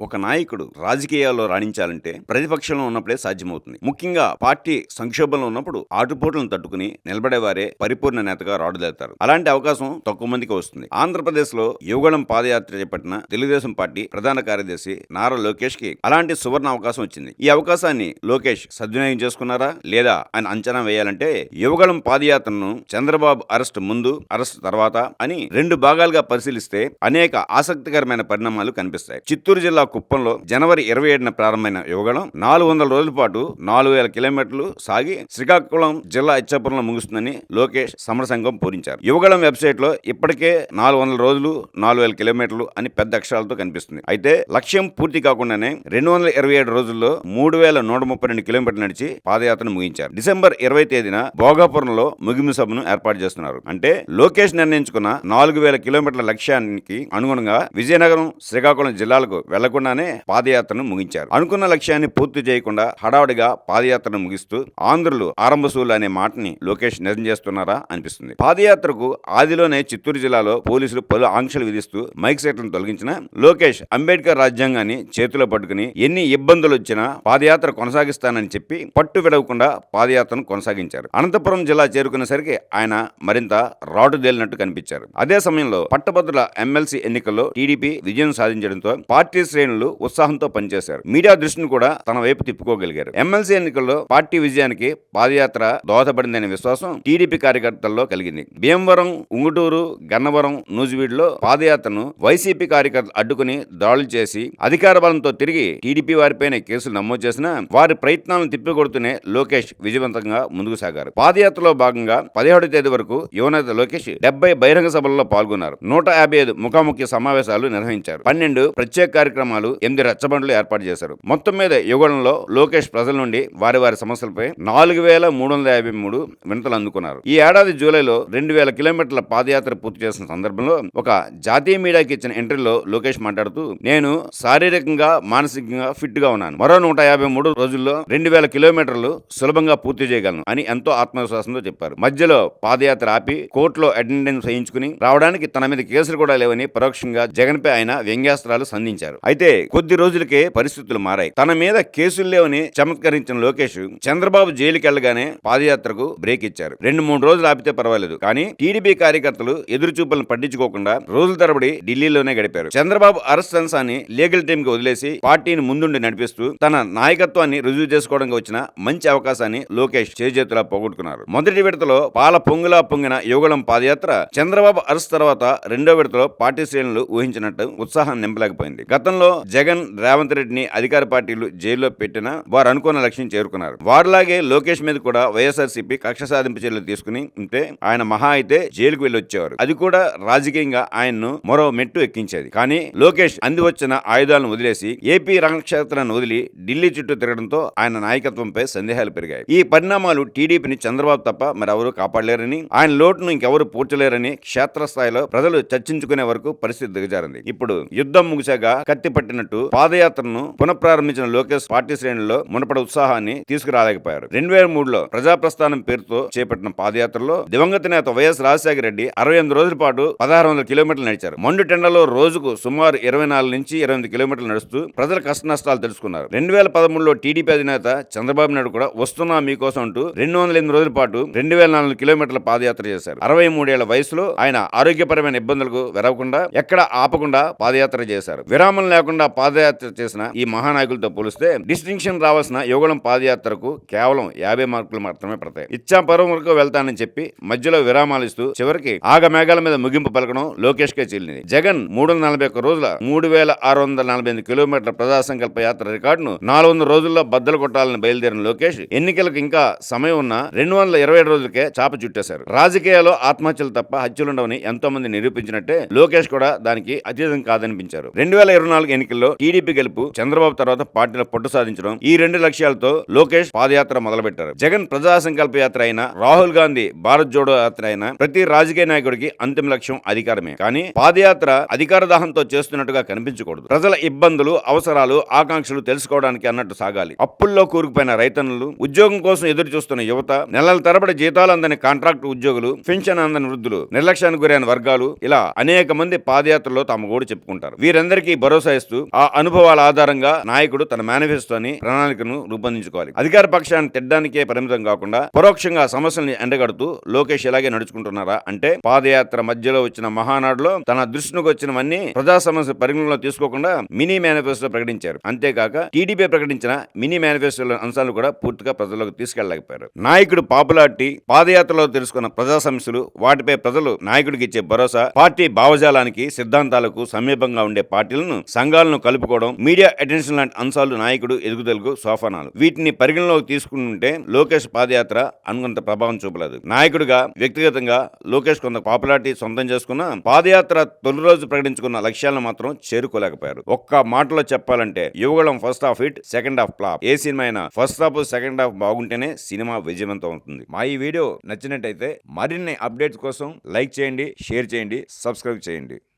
ఒక నాయకుడు రాజకీయాల్లో రాణించాలంటే ప్రతిపక్షంలో ఉన్నప్పుడే సాధ్యమవుతుంది. ముఖ్యంగా పార్టీ సంక్షోభంలో ఉన్నప్పుడు ఆటుపోట్లను తట్టుకుని నిలబడేవారే పరిపూర్ణ నేతగా రాడుదేలుతారు. అలాంటి అవకాశం తక్కువ మందికి వస్తుంది. ఆంధ్రప్రదేశ్లో యువగళం పాదయాత్ర చేపట్టిన తెలుగుదేశం పార్టీ ప్రధాన కార్యదర్శి నారా లోకేష్ కి అలాంటి సువర్ణ అవకాశం వచ్చింది. ఈ అవకాశాన్ని లోకేష్ సద్వినియోగం చేసుకున్నారా లేదా అని అంచనా వేయాలంటే యువగళం పాదయాత్రను చంద్రబాబు అరెస్ట్ ముందు, అరెస్ట్ తర్వాత అని రెండు భాగాలుగా పరిశీలిస్తే అనేక ఆసక్తికరమైన పరిణామాలు కనిపిస్తాయి. చిత్తూరు జిల్లా కుప్పంలో జనవరి 27న ప్రారంభమైన యువగళం 400 రోజుల పాటు 4000 కిలోమీటర్లు సాగి శ్రీకాకుళం జిల్లా ఇచ్చాపురంలో ముగుస్తుందని లోకేష్ సమరసంఘం పూరించారు. యువగళం వెబ్సైట్ లో ఇప్పటికే 400 రోజులు 4000 కిలోమీటర్లు అని పెద్ద అక్షరాలతో కనిపిస్తుంది. అయితే లక్ష్యం పూర్తి కాకుండానే 227 రోజుల్లో 3132 కిలోమీటర్లు నడిచి పాదయాత్రను ముగించారు. డిసెంబర్ 20 తేదీన భోగాపురంలో ముగింపు సభను ఏర్పాటు చేస్తున్నారు. అంటే లోకేష్ నిర్ణయించుకున్న 4000 కిలోమీటర్ల లక్ష్యానికి అనుగుణంగా విజయనగరం, శ్రీకాకుళం జిల్లాలకు వెళ్లకుండానే పాదయాత్రను ముగించారు. అనుకున్న లక్ష్యాన్ని పూర్తి చేయకుండా హడావుడిగా పాదయాత్రను ముగిస్తూ ఆంధ్రులు ఆరంభసూలు అనే మాటని లోకేష్ నిజం చేస్తున్నారా అనిపిస్తుంది. పాదయాత్రకు ఆదిలోనే చిత్తూరు జిల్లాలో పోలీసులు పలు ఆంక్షలు విధిస్తూ మైక్ సెట్లను తొలగించిన లోకేష్ అంబేద్కర్ రాజ్యాంగాన్ని చేతిలో పట్టుకుని ఎన్ని ఇబ్బందులు వచ్చినా పాదయాత్ర కొనసాగిస్తానని చెప్పి పట్టు విడవకుండా పాదయాత్రను కొనసాగించారు. అనంతపురం జిల్లా చేరుకునేసరికి ఆయన మరింత రాటుదేలినట్టు కనిపించారు. అదే సమయంలో పట్టభద్రుల ఎమ్మెల్సీ ఎన్నికల్లో టీడీపీ విజయం సాధించడంతో పార్టీ శ్రేణులు ఉత్సాహంతో పనిచేశారు. మీడియా దృష్టిని కూడా తన వైపు తిప్పుకోగలిగారు. ఎమ్మెల్సీ ఎన్నికల్లో పార్టీ విజయానికి పాదయాత్ర దోహదపడిందనే విశ్వాసం టీడీపీ కార్యకర్తల్లో కలిగింది. భీమవరం, ఉంగుటూరు, గన్నవరం, నూజివీడులో పాదయాత్రను వైసీపీ కార్యకర్తలు అడ్డుకుని దాడులు చేసి అధికార బలంతో తిరిగి టీడీపీ వారిపైన కేసులు నమోదు చేసినా వారి ప్రయత్నాలను తిప్పికొడుతూనే లోకేష్ విజయవంతంగా ముందుకు సాగారు. పాదయాత్రలో భాగంగా 17వ తేదీ వరకు యువనేత లోకేష్ 70 బహిరంగ సభల్లో పాల్గొన్నారు. 155 ముఖాముఖి సమావేశాలు నిర్వహించారు. 12 ప్రత్యేక కార్యక్రమాలు, 8 రచ్చబండ్లు ఏర్పాటు చేశారు. మొత్తం మీద యుగంలో లోకేష్ ప్రజల నుండి వారి సమస్యలపై 4353 వినతులు అందుకున్నారు. ఈ ఏడాది జూలైలో 2000 కిలోమీటర్ల పాదయాత్ర పూర్తి చేసిన సందర్భంలో ఒక జాతీయ మీడియాకి ఇచ్చిన ఇంటర్వ్యూలో లోకేష్ మాట్లాడుతూ, నేను శారీరకంగా, మానసికంగా ఫిట్ గా ఉన్నాను. మరో 153 రోజుల్లో 2000 కిలోమీటర్లు సులభంగా పూర్తి చేయగలను అని ఎంతో ఆత్మవిశ్వాసంతో చెప్పారు. మధ్యలో పాదయాత్ర ఆపి కోర్టులో అటెండెన్స్ వేయించుకుని రావడానికి తన మీద కేసులు కూడా లేవని పరోక్షంగా జగన్ పై ఆయన వ్యంగ్యాస్త్రాలు సంధించారు. అయితే కొద్ది రోజులకే పరిస్థితులు మారాయి. తన మీద కేసులు లేవని చమత్కరించిన లోకేష్ చంద్రబాబు జైలుకి వెళ్లగానే పాదయాత్రకు బ్రేక్ ఇచ్చారు. 2-3 రోజులు ఆపితే పర్వాలేదు, కానీ టీడీపీ కార్యకర్తలు ఎదురుచూపులను పట్టించుకోకుండా రోజుల తరబడి ఢిల్లీలోనే గడిపారు. చంద్రబాబు అరెస్ట్ అంశాన్ని లీగల్ టీమ్ కి వదిలేసి పార్టీని ముందుండి నడిపిస్తూ తన నాయకత్వాన్ని రుజువు చేసుకోవడానికి వచ్చిన మంచి అవకాశాన్ని లోకేష్ చేజేతులా పోగొట్టుకున్నారు. మొదటి విడతలో పాల పొంగులా పొంగిన యువగళం పాదయాత్ర చంద్రబాబు అరెస్ట్ తర్వాత రెండో విడతలో పార్టీ శ్రేణులు ఊహించినట్టు ఉత్సాహం నింపలేకపోయింది. గతంలో జగన్, రేవంత్ రెడ్డిని అధికార పార్టీలు జైల్లో పెట్టినా వారు అనుకున్న లక్ష్యం చేరుకున్నారు. వారిలాగే లోకేష్ మీద కూడా వైఎస్ఆర్సీపీ కక్ష సాధింపు చర్యలు తీసుకుని ఉంటే ఆయన మహా అయితే జైలుకు వెళ్లి వచ్చేవారు. అది కూడా రాజకీయంగా ఆయన్ను మరో మెట్టు ఎక్కించేది. కానీ లోకేష్ అంది వచ్చిన ఆయుధాలను వదిలేసి ఏపీ రంగక్షేత్రాన్ని వదిలి ఢిల్లీ చుట్టూ తిరగడంతో ఆయన నాయకత్వంపై సందేహాలు పెరిగాయి. ఈ పరిణామాలు టీడీపీని చంద్రబాబు తప్ప మరెవరూ కాపాడలేరని, ఆయన లోటును ఇంకెవరూ పూడ్చలేరని క్షేత్రస్థాయిలో ప్రజలు చర్చించుకునే వరకు పరిస్థితి దిగజారింది. ఇప్పుడు యుద్ధం ముగిశాక కత్తి పట్టినట్టు పాదయాత్రను పునఃప్రారంభించిన లోకేష్ పార్టీ శ్రేణుల్లో మునపడి ఉత్సాహాన్ని తీసుకురాలేకపోయారు. 2003లో ప్రజాప్రస్థానం పేరుతో చేపట్టిన పాదయాత్రలో దివంగత నేత వైఎస్ రాజశేఖర రెడ్డి 68 రోజుల పాటు 1600 కిలోమీటర్లు నడిచారు. మండు టెండలో రోజుకు సుమారు 24 నుంచి 28 కిలోమీటర్లు నడుస్తూ ప్రజల కష్ట నష్టాలు తెలుసుకున్నారు. 2013లో టీడీపీ అధినేత చంద్రబాబు నాయుడు కూడా వస్తున్నా మీకోసం అంటూ 208 రోజుల పాటు 2004 కిలోమీటర్ల పాదయాత్ర చేశారు. 63 ఏళ్ల వయసులో ఆయన ఆరోగ్యపరమైన ఇబ్బందులకు వెరవకుండా ఎక్కడ ఆపకుండా పాదయాత్ర చేశారు. విరామం లేకుండా పాదయాత్ర చేసిన ఈ మహానాయకులతో పోలిస్తే డిస్టింక్షన్ రావాల్సిన యువగళం పాదయాత్రకు కేవలం 50 మార్కులు మాత్రమే పడతాయి. ఇచ్చాపురం వరకు వెళ్తానని చెప్పి మధ్యలో విరామాలు ఇస్తూ చివరికి ఆగమేఘాల మీద ముగింపు పలకడం లోకేష్ కే చెల్లింది. జగన్ 341 రోజుల 3648 కిలోమీటర్ల ప్రజా సంకల్ప యాత్ర రికార్డును 400 రోజుల్లో బద్దలు కొట్టాలని బయలుదేరిన లోకేష్ ఎన్నికలకు ఇంకా సమయం ఉన్న 227 రోజులకే చాప చుట్టేశారు. రాజకీయాల్లో ఆత్మహత్యలు తప్ప హత్యలుండవని ఎంతో మంది నిరూపించినట్టే లోకేష్ కూడా దానికి అతీతం కాదనిపించారు. 2024 ఎన్నికల్లో టీడీపీ గెలుపు, చంద్రబాబు తర్వాత పార్టీలో పట్టు సాధించడం, ఈ 2 లక్ష్యాలతో లోకేష్ పాదయాత్ర మొదలుపెట్టారు. జగన్ ప్రజా సంకల్ప యాత్ర అయినా, రాహుల్ గాంధీ భారత్ జోడో యాత్ర అయినా ప్రతి రాజకీయ నాయకుడికి అంతిమ లక్ష్యం అధికారమే. కానీ పాదయాత్ర అధికార దాహంతో చేస్తున్నట్టుగా కనిపించకూడదు. ప్రజల ఇబ్బందులు, అవసరాలు, ఆకాంక్షలు తెలుసుకోవడానికి అన్నట్టు సాగాలి. అప్పుల్లో కూరుకుపోయిన రైతన్నులు, ఉద్యోగం కోసం ఎదురు చూస్తున్న యువత, నెలల తరబడి జీతాలు అందని కాంట్రాక్టు ఉద్యోగులు, పెన్షన్ అందని వృద్ధులు, నిర్లక్ష్యానికి గురైన వర్గాలు, ఇలా అనేక మంది పాదయాత్రలో తమ గోడు చెప్పుకుంటారు. వీరందరికీ భరోసా ఇస్తూ చేస్తూ ఆ అనుభవాల ఆధారంగా నాయకుడు తన మేనిఫెస్టోని ప్రణాళికను రూపొందించుకోవాలి. అధికార పక్షాన్ని తిట్టడానికే పరిమితం కాకుండా పరోక్షంగా సమస్యల్ని ఎండగడుతూ లోకేష్ ఇలాగే నడుచుకుంటున్నారా అంటే పాదయాత్ర మధ్యలో వచ్చిన మహానాడులో తన దృష్టికి వచ్చినవన్నీ ప్రజా సమస్య పరిగణలో తీసుకోకుండా మినీ మేనిఫెస్టో ప్రకటించారు. అంతేకాక టీడీపీ ప్రకటించిన మినీ మేనిఫెస్టోల అంశాలు కూడా పూర్తిగా ప్రజల్లోకి తీసుకెళ్లలేకపోయారు. నాయకుడు పాపులారిటీ, పాదయాత్రలో తెలుసుకున్న ప్రజా సమస్యలు, వాటిపై ప్రజలు నాయకుడికి ఇచ్చే భరోసా, పార్టీ భావజాలానికి సిద్ధాంతాలకు సమీపంగా ఉండే పార్టీలను సంఘాలను కలుపుకోవడం, మీడియా అటెన్షన్ లాంటి అంశాలు నాయకుడు ఎదుగుదలకు సోపానాలు. వీటిని పరిగణలోకి తీసుకుంటే లోకేష్ పాదయాత్ర అనుకున్నంత ప్రభావం చూపలేదు. నాయకుడిగా వ్యక్తిగతంగా లోకేష్ కొంత పాపులారిటీ సొంతం చేసుకున్న పాదయాత్ర తొలి రోజు ప్రకటించుకున్న లక్ష్యాలను మాత్రం చేరుకోలేకపోయారు. ఒక్క మాటలో చెప్పాలంటే Yuvagalam first half hit, second half flop. ఏ సినిమా అయినా ఫస్ట్ హాఫ్ సెకండ్ హాఫ్ బాగుంటేనే సినిమా విజయవంతం అవుతుంది. మా ఈ వీడియో నచ్చినట్టయితే మరిన్ని అప్డేట్స్ కోసం లైక్ చేయండి, షేర్ చేయండి, సబ్స్క్రైబ్ చేయండి.